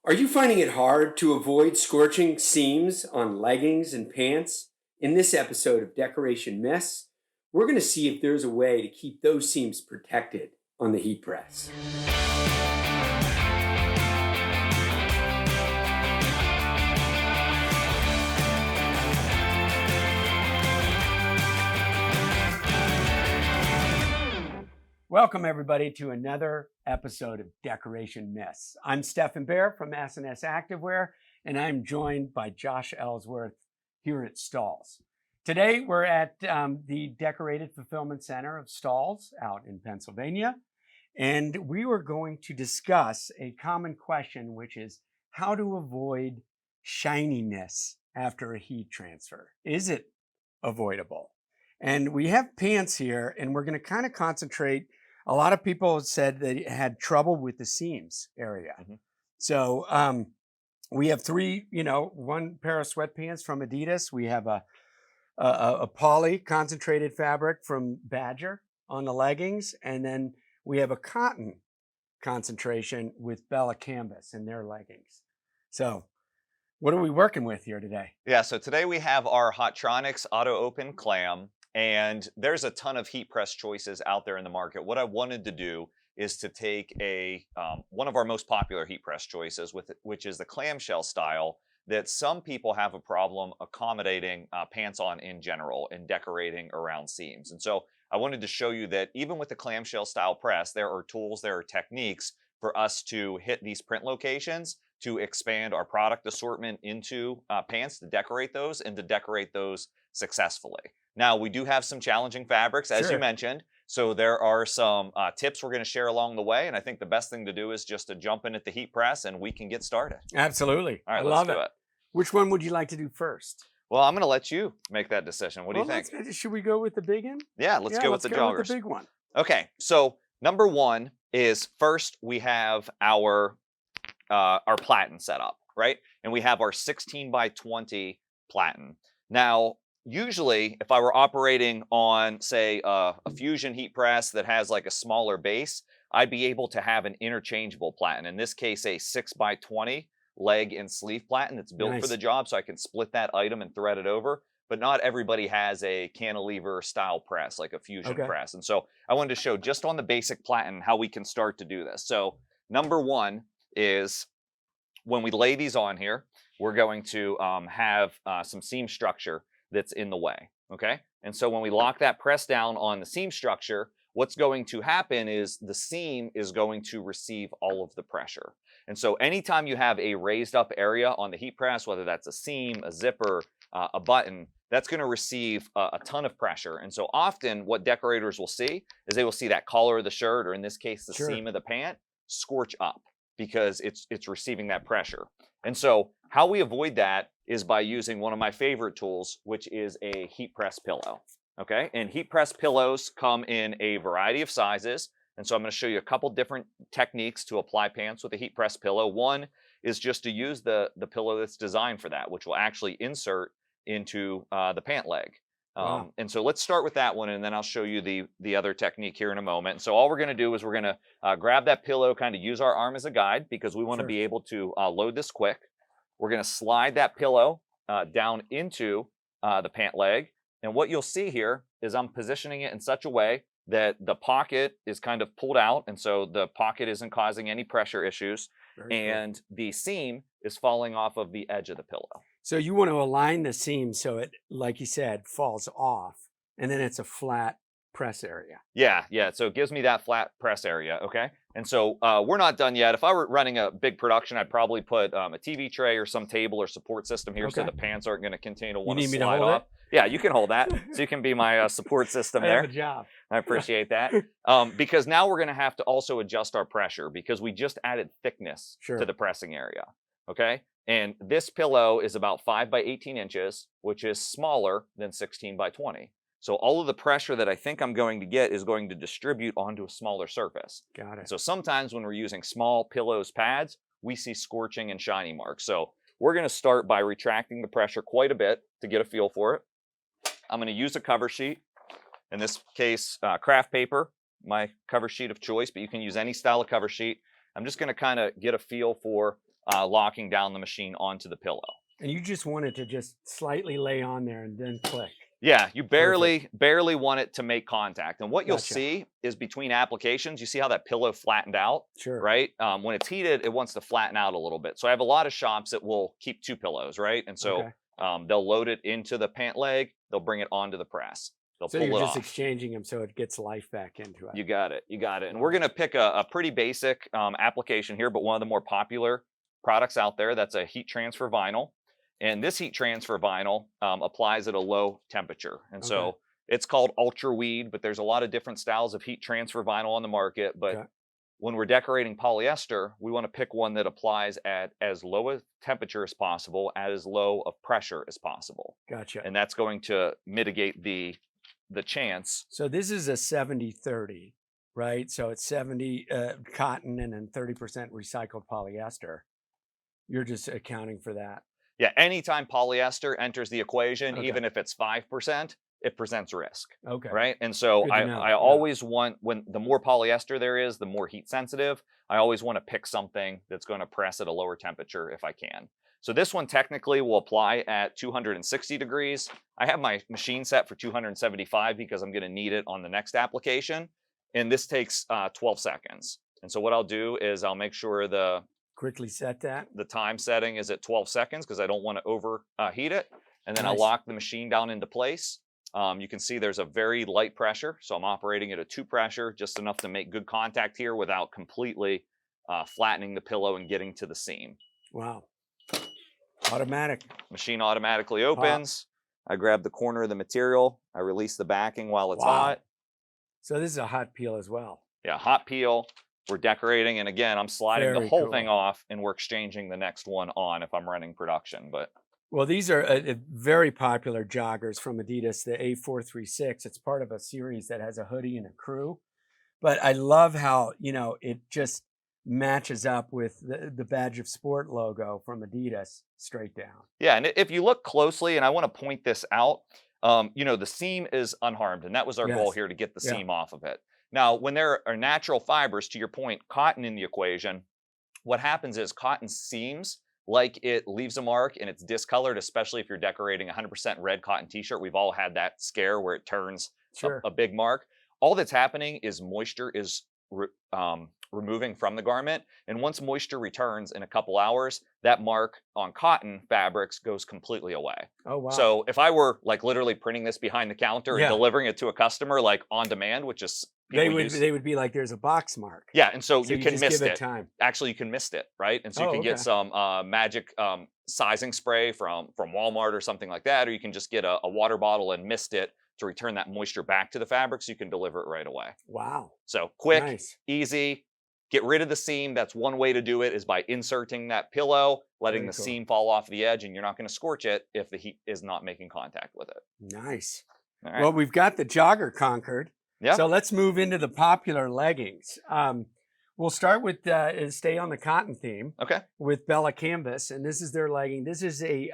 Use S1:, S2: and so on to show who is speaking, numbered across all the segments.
S1: Are you finding it hard to avoid scorching seams on leggings and pants? In this episode of Decoration Mess, we're going to see if there's a way to keep those seams protected on the heat press. Welcome, everybody, to another episode of Decoration Mess. I'm Stephen Bear from S&S Activewear, and I'm joined by Josh Ellsworth here at STAHLS. Today, we're at the Decorated Fulfillment Center of STAHLS out in Pennsylvania, and we were going to discuss a common question, which is how to avoid shininess after a heat transfer. Is it avoidable? And we have pants here, and we're going to kind of concentrate. A lot of people said they had trouble with the seams area. So we have three, one pair of sweatpants from Adidas. We have a poly concentrated fabric from Badger on the leggings. And then we have a cotton concentration with Bella Canvas in their leggings. So what are we working with here today?
S2: Yeah, so today we have our Hotronics Auto Open Clam. And there's a ton of heat press choices out there in the market. What I wanted to do is to take one of our most popular heat press choices, which is the clamshell style, that some people have a problem accommodating pants on in general and decorating around seams. And so I wanted to show you that even with the clamshell style press, there are tools, there are techniques for us to hit these print locations, to expand our product assortment into pants, to decorate those and to decorate those successfully. Now, we do have some challenging fabrics, as you mentioned, so there are some tips we're going to share along the way, and I think the best thing to do is just to jump in at the heat press, and we can get started.
S1: Absolutely.
S2: All right,
S1: let's
S2: do it.
S1: Which one would you like to do first?
S2: Well, I'm going to let you make that decision. What do you think?
S1: Should we go with the big one?
S2: Yeah, let's go with the joggers.
S1: With the big one.
S2: Okay, so number one is first we have our platen set up, right? And we have our 16 by 20 platen. Now, usually, if I were operating on, say, a fusion heat press that has like a smaller base, I'd be able to have an interchangeable platen. In this case, a 6 by 20 leg and sleeve platen that's built for the job, so I can split that item and thread it over. But not everybody has a cantilever style press, like a fusion press. And so I wanted to show just on the basic platen how we can start to do this. So number one is when we lay these on here, we're going to have some seam structure that's in the way, okay? And so when we lock that press down on the seam structure, what's going to happen is the seam is going to receive all of the pressure. And so anytime you have a raised up area on the heat press, whether that's a seam, a zipper, a button, that's going to receive a ton of pressure. And so often what decorators will see is they will see that collar of the shirt, or in this case, the seam of the pant, scorch up because it's receiving that pressure. And so how we avoid that is by using one of my favorite tools, which is a heat press pillow, okay? And heat press pillows come in a variety of sizes. And so I'm going to show you a couple different techniques to apply pants with a heat press pillow. One is just to use the pillow that's designed for that, which will actually insert into the pant leg. And so let's start with that one, and then I'll show you the other technique here in a moment. And so all we're going to do is we're going to grab that pillow, kind of use our arm as a guide, because we want to be able to load this quick. We're going to slide that pillow down into the pant leg. And what you'll see here is I'm positioning it in such a way that the pocket is kind of pulled out. And so the pocket isn't causing any pressure issues. And the seam is falling off of the edge of the pillow.
S1: So you want to align the seam so it, like you said, falls off. And then it's a flat press area.
S2: Yeah. So it gives me that flat press area, okay? And so we're not done yet. If I were running a big production, I'd probably put a TV tray or some table or support system here so the pants aren't going to continue to want to slide off. Yeah, you can hold that. So you can be my support system there.
S1: Good job.
S2: I appreciate that. Because now we're going to have to also adjust our pressure because we just added thickness to the pressing area, okay? And this pillow is about 5 by 18 inches, which is smaller than 16 by 20. So all of the pressure that I think I'm going to get is going to distribute onto a smaller surface.
S1: Got it.
S2: So sometimes when we're using small pillows, pads, we see scorching and shiny marks. So we're going to start by retracting the pressure quite a bit to get a feel for it. I'm going to use a cover sheet. In this case, craft paper, my cover sheet of choice, but you can use any style of cover sheet. I'm just going to kind of get a feel for locking down the machine onto the pillow.
S1: And you just want it to just slightly lay on there and then click.
S2: Yeah, you barely want it to make contact. And what you'll
S1: Gotcha.
S2: see is between applications, you see how that pillow flattened out,
S1: Sure.
S2: right? When it's heated, it wants to flatten out a little bit. So I have a lot of shops that will keep 2 pillows, right? And so
S1: Okay.
S2: they'll load it into the pant leg, they'll bring it onto the press. They'll
S1: So
S2: pull
S1: you're
S2: it
S1: just
S2: off.
S1: exchanging them so it gets life back into it.
S2: You got it. You got it. And we're going to pick a pretty basic application here, but one of the more popular products out there. That's a heat transfer vinyl. And this heat transfer vinyl applies at a low temperature. And so it's called Ultra Weed, but there's a lot of different styles of heat transfer vinyl on the market. But when we're decorating polyester, we want to pick one that applies at as low a temperature as possible, at as low of pressure as possible.
S1: Gotcha.
S2: And that's going to mitigate the chance.
S1: So this is a 70-30, right? So it's 70 cotton and then 30% recycled polyester. You're just accounting for that.
S2: Yeah, anytime polyester enters the equation, even if it's 5%, it presents risk.
S1: Okay.
S2: Right? And so I always want, when the more polyester there is, the more heat sensitive. I always want to pick something that's going to press at a lower temperature if I can. So this one technically will apply at 260 degrees. I have my machine set for 275 because I'm going to need it on the next application. And this takes 12 seconds. And so what I'll do is I'll make sure
S1: quickly set that.
S2: The time setting is at 12 seconds because I don't want to overheat it. And then I'll lock the machine down into place. You can see there's a very light pressure. So I'm operating at a 2 pressure, just enough to make good contact here without completely flattening the pillow and getting to the seam.
S1: Wow. Automatic.
S2: Machine automatically opens. I grab the corner of the material. I release the backing while it's hot.
S1: So this is a hot peel as well.
S2: Yeah, hot peel. We're decorating, and again, I'm sliding the whole thing off, and we're exchanging the next one on if I'm running production. But
S1: well, these are very popular joggers from Adidas, the A436. It's part of a series that has a hoodie and a crew. But I love how, it just matches up with the Badge of Sport logo from Adidas straight down.
S2: Yeah, and if you look closely, and I want to point this out, the seam is unharmed, and that was our goal here, to get the seam off of it. Now, when there are natural fibers, to your point, cotton in the equation, what happens is cotton seams like it leaves a mark and it's discolored, especially if you're decorating a 100% red cotton t-shirt. We've all had that scare where it turns a big mark. All that's happening is moisture is removing from the garment. And once moisture returns in a couple hours, that mark on cotton fabrics goes completely away.
S1: Oh, wow.
S2: So if I were like literally printing this behind the counter and delivering it to a customer like on demand, which is
S1: they would be like, there's a box mark.
S2: Yeah, and so you can mist it.
S1: Time.
S2: Actually, you can mist it, right? And so you can get some magic sizing spray from Walmart or something like that, or you can just get a water bottle and mist it to return that moisture back to the fabric so you can deliver it right away.
S1: Wow.
S2: So quick, easy, get rid of the seam. That's one way to do it, is by inserting that pillow, letting the seam fall off the edge, and you're not going to scorch it if the heat is not making contact with it.
S1: Nice.
S2: All right.
S1: Well, we've got the jogger conquered.
S2: Yeah.
S1: So let's move into the popular leggings. We'll start with stay on the cotton theme.
S2: Okay. With
S1: Bella Canvas, and this is their legging. This is a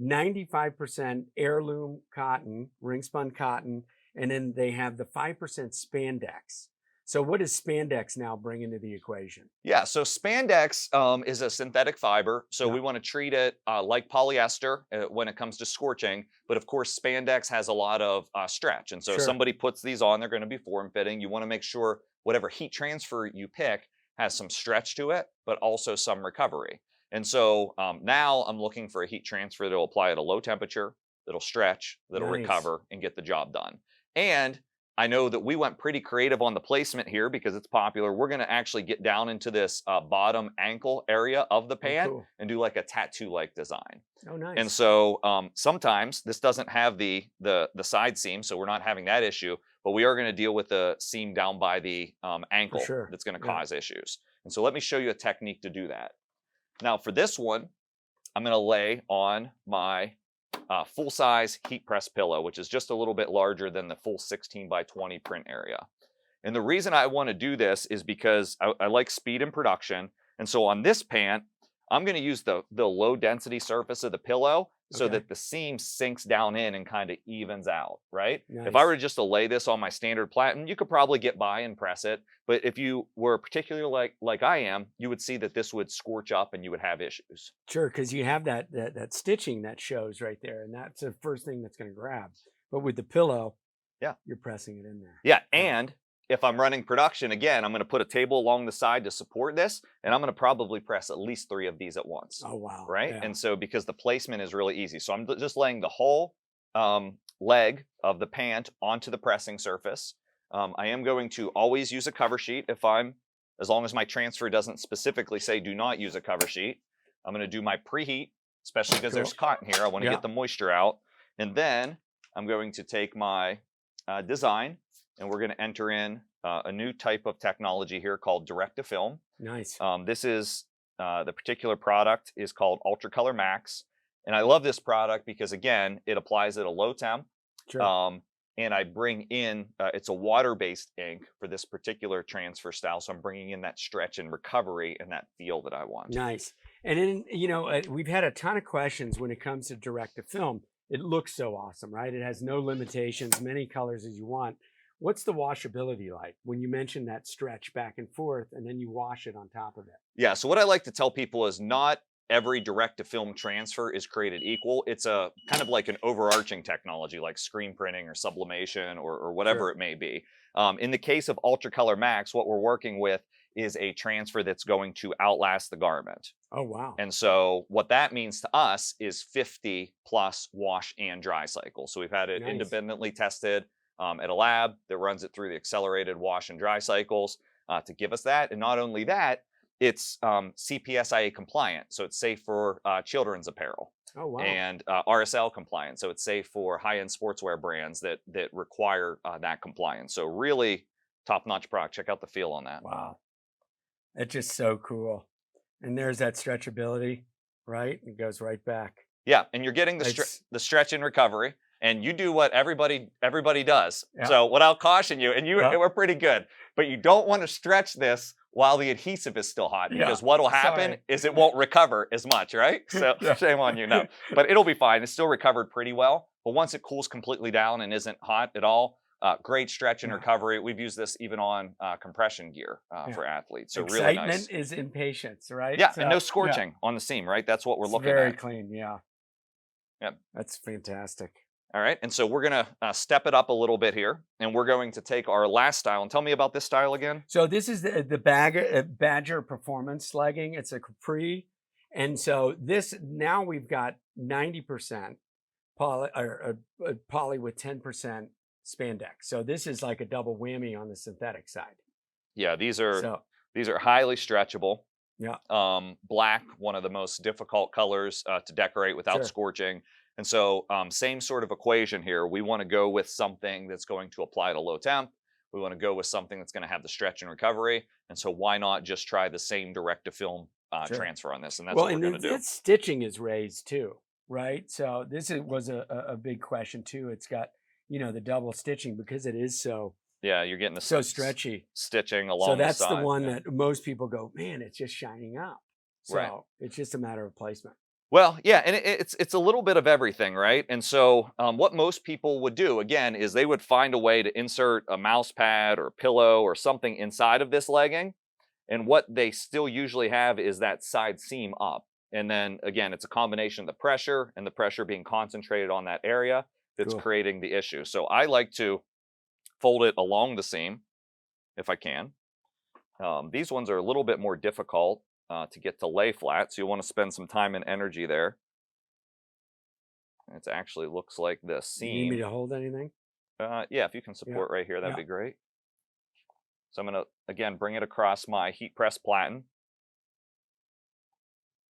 S1: 95% heirloom cotton, ring spun cotton, and then they have the 5% spandex. So what does spandex now bring into the equation?
S2: Yeah, so spandex is a synthetic fiber. So we want to treat it like polyester when it comes to scorching. But of course, spandex has a lot of stretch. And so if somebody puts these on, they're going to be form-fitting. You want to make sure whatever heat transfer you pick has some stretch to it, but also some recovery. And so now I'm looking for a heat transfer that will apply at a low temperature, that'll stretch, that'll recover, and get the job done. And I know that we went pretty creative on the placement here because it's popular. We're going to actually get down into this bottom ankle area of the pant and do like a tattoo-like design.
S1: Oh, nice.
S2: And so sometimes this doesn't have the side seam, so we're not having that issue, but we are going to deal with the seam down by the ankle that's going to cause issues. And so let me show you a technique to do that. Now for this one, I'm going to lay on my full-size heat press pillow, which is just a little bit larger than the full 16 by 20 print area. And the reason I want to do this is because I like speed in production. And so on this pant, I'm going to use the low density surface of the pillow so
S1: Okay.
S2: that the seam sinks down in and kind of evens out, right? If I
S1: Nice.
S2: were just to lay this on my standard platen, you could probably get by and press it. But if you were particularly like I am, you would see that this would scorch up and you would have issues.
S1: Sure, because you have that stitching that shows right there, and that's the first thing that's going to grab. But with the pillow,
S2: Yeah.
S1: you're pressing it in there.
S2: Yeah, and if I'm running production, again, I'm going to put a table along the side to support this, and I'm going to probably press at least 3 of these at once.
S1: Oh wow!
S2: Right?
S1: Yeah.
S2: And so because the placement is really easy. So I'm just laying the whole leg of the pant onto the pressing surface. I am going to always use a cover sheet as long as my transfer doesn't specifically say do not use a cover sheet. I'm going to do my preheat, especially because there's cotton here. I want to get the moisture out. And then I'm going to take my design, and we're going to enter in a new type of technology here called direct-to-film.
S1: Nice.
S2: This is the particular product is called Ultra Color Max, and I love this product because again, it applies at a low temp.
S1: Sure.
S2: And I bring in it's a water-based ink for this particular transfer style, so I'm bringing in that stretch and recovery and that feel that I want.
S1: Nice. And then we've had a ton of questions when it comes to direct to film. It looks so awesome, right? It has no limitations, many colors as you want. What's the washability like when you mention that stretch back and forth and then you wash it on top of it?
S2: Yeah, so what I like to tell people is not every direct to film transfer is created equal. It's a kind of like an overarching technology like screen printing or sublimation or whatever it may be. In the case of Ultra Color Max, what we're working with is a transfer that's going to outlast the garment.
S1: Oh, wow.
S2: And so what that means to us is 50 plus wash and dry cycles. So we've had it independently tested at a lab that runs it through the accelerated wash and dry cycles to give us that. And not only that, it's CPSIA compliant, so it's safe for children's apparel.
S1: Oh, wow.
S2: And RSL compliant, so it's safe for high-end sportswear brands that require that compliance. So really top-notch product. Check out the feel on that.
S1: Wow. It's just so cool. And there's that stretchability, right? It goes right back.
S2: Yeah, and you're getting the stretch and recovery, and you do what everybody does.
S1: Yeah.
S2: So what I'll caution you, and we're pretty good, but you don't want to stretch this while the adhesive is still hot, because what will happen is it won't recover as much, right? So shame on you, no. But it'll be fine. It's still recovered pretty well. But once it cools completely down and isn't hot at all, great stretch and recovery. We've used this even on compression gear for athletes. So really nice.
S1: Excitement is impatience, right?
S2: Yeah, so, and no scorching on the seam, right? That's what we're looking
S1: very
S2: at.
S1: Very clean, yeah.
S2: Yep.
S1: That's fantastic.
S2: All right, and so we're gonna step it up a little bit here, and we're going to take our last style. And tell me about this style again.
S1: So this is the Badger Performance legging. It's a Capri, and so this now we've got 90% poly with 10% spandex. So this is like a double whammy on the synthetic side.
S2: Yeah, these are highly stretchable.
S1: Yeah.
S2: Black, one of the most difficult colors to decorate without scorching. And so same sort of equation here. We want to go with something that's going to apply to low temp. We want to go with something that's going to have the stretch and recovery. And so why not just try the same direct to film transfer on this? And that's what we're going to do.
S1: Its stitching is raised too, right? So this was a big question too. It's got, the double stitching because it is so.
S2: Yeah, you're getting the
S1: so stretchy
S2: stitching along
S1: the side. So that's
S2: the
S1: one that most people go, man, it's just shining up. So it's just a matter of placement.
S2: Well, yeah, and it's a little bit of everything, right? And so what most people would do, again, is they would find a way to insert a mouse pad or pillow or something inside of this legging. And what they still usually have is that side seam up. And then, again, it's a combination of the pressure and the pressure being concentrated on that area that's creating the issue. So I like to fold it along the seam if I can. These ones are a little bit more difficult to get to lay flat, so you want to spend some time and energy there. It actually looks like the seam.
S1: You need me to hold anything?
S2: Yeah, if you can support right here, that'd be great. So I'm going to, again, bring it across my heat press platen.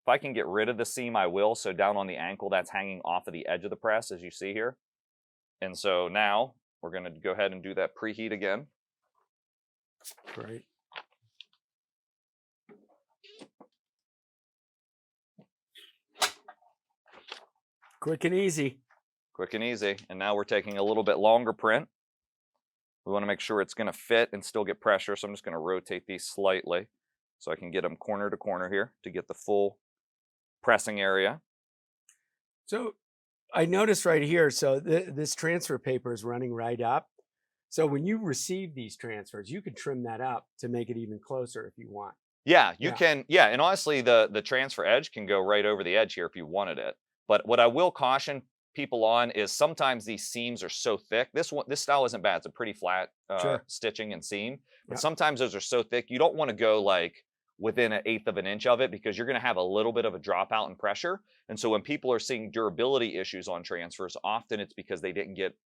S2: If I can get rid of the seam, I will. So down on the ankle, that's hanging off of the edge of the press, as you see here. And so now we're going to go ahead and do that preheat again.
S1: Great. Quick and easy.
S2: Quick and easy. And now we're taking a little bit longer print. We want to make sure it's going to fit and still get pressure. So I'm just going to rotate these slightly so I can get them corner to corner here to get the full pressing area.
S1: So I noticed right here, so this transfer paper is running right up. So when you receive these transfers, you can trim that up to make it even closer if you want.
S2: Yeah, you
S1: Yeah.
S2: can. Yeah, and honestly, the transfer edge can go right over the edge here if you wanted it. But what I will caution people on is sometimes these seams are so thick. This style isn't bad. It's a pretty flat
S1: Sure.
S2: stitching and seam. But
S1: Yeah.
S2: sometimes those are so thick you don't want to go like within 1/8 of an inch of it because you're going to have a little bit of a dropout in pressure. And so when people are seeing durability issues on transfers, often it's because they didn't get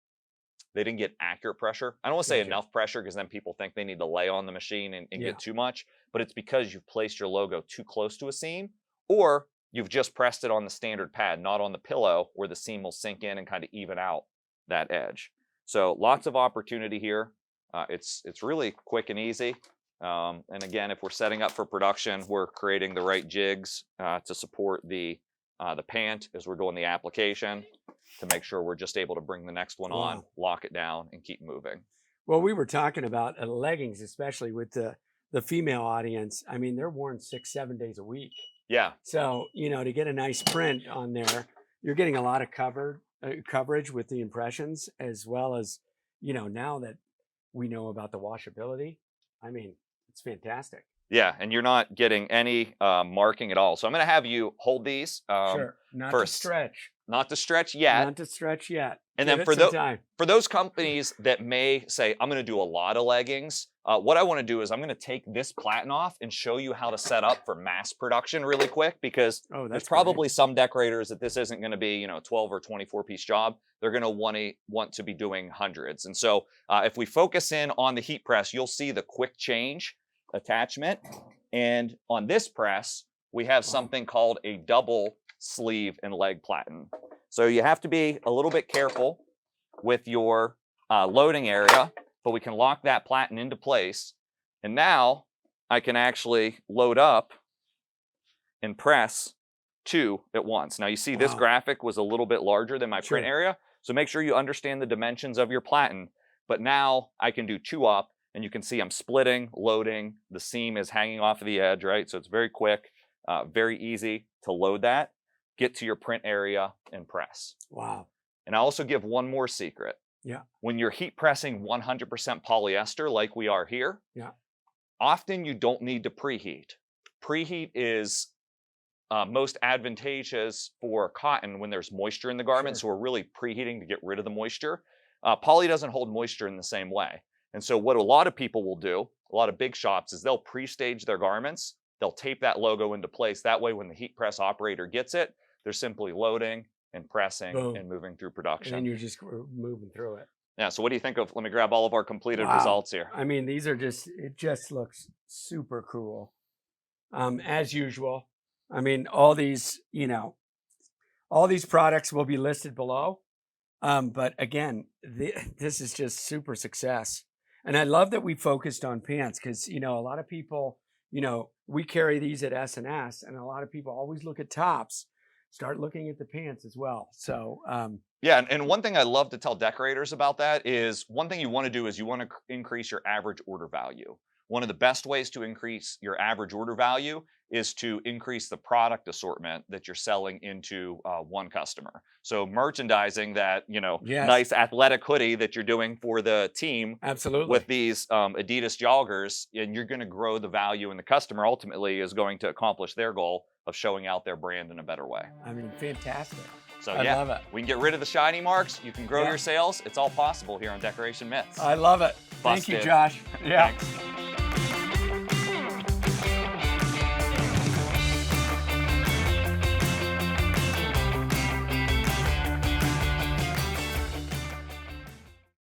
S2: accurate pressure. I don't want to say
S1: Gotcha.
S2: enough pressure because then people think they need to lay on the machine and
S1: Yeah.
S2: get too much, but it's because you've placed your logo too close to a seam, or you've just pressed it on the standard pad, not on the pillow where the seam will sink in and kind of even out that edge. So lots of opportunity here. It's really quick and easy. And again, if we're setting up for production, we're creating the right jigs to support the pant as we're doing the application, to make sure we're just able to bring the next one on, lock it down, and keep moving.
S1: Well, we were talking about leggings, especially with the female audience. I mean, they're worn 6-7 days a week.
S2: Yeah.
S1: So, to get a nice print on there, you're getting a lot of coverage with the impressions, as well as, now that we know about the washability. I mean, it's fantastic.
S2: Yeah, and you're not getting any marking at all. So I'm going to have you hold these.
S1: Sure. Not
S2: first.
S1: to stretch.
S2: Not to stretch yet.
S1: Not to stretch yet.
S2: And
S1: Give
S2: then
S1: it
S2: for those companies that may say, I'm going to do a lot of leggings, what I want to do is I'm going to take this platen off and show you how to set up for mass production really quick, because there's probably some decorators that this isn't going to be, 12 or 24 piece job. They're going to want to be doing hundreds. And so if we focus in on the heat press, you'll see the quick change attachment. And on this press, we have something called a double sleeve and leg platen. So you have to be a little bit careful with your loading area, but we can lock that platen into place. And now I can actually load up and press 2 at once. Now you see this graphic was a little bit larger than my print area. So make sure you understand the dimensions of your platen. But now I can do 2 up, and you can see I'm splitting, loading. The seam is hanging off of the edge, right? So it's very quick, very easy to load that, get to your print area, and press.
S1: Wow.
S2: And I also give one more secret.
S1: Yeah.
S2: When you're heat pressing 100% polyester like we are here, often you don't need to preheat. Preheat is most advantageous for cotton when there's moisture in the garment. So we're really preheating to get rid of the moisture. Poly doesn't hold moisture in the same way. And so what a lot of people will do, a lot of big shops, is they'll pre-stage their garments. They'll tape that logo into place. That way, when the heat press operator gets it, they're simply loading and pressing and moving through production.
S1: And you're just moving through it.
S2: Yeah, so what do you think of, let me grab all of our completed results here.
S1: I mean, these are it just looks super cool. As usual. I mean, all these products will be listed below. But again, this is just super success. And I love that we focused on pants because, a lot of people, we carry these at S&S, and a lot of people always look at tops. Start looking at the pants as well. So,
S2: yeah, and one thing I love to tell decorators about that is one thing you want to do is you want to increase your average order value. One of the best ways to increase your average order value is to increase the product assortment that you're selling into one customer. So merchandising that, nice athletic hoodie that you're doing for the team with these Adidas joggers, and you're going to grow the value, and the customer ultimately is going to accomplish their goal of showing out their brand in a better way.
S1: I mean, fantastic.
S2: So
S1: I love it.
S2: We can get rid of the shiny marks. You can grow your sales. It's all possible here on Decoration Myths.
S1: I love it. Thank you, Josh. Yeah.
S2: Thanks.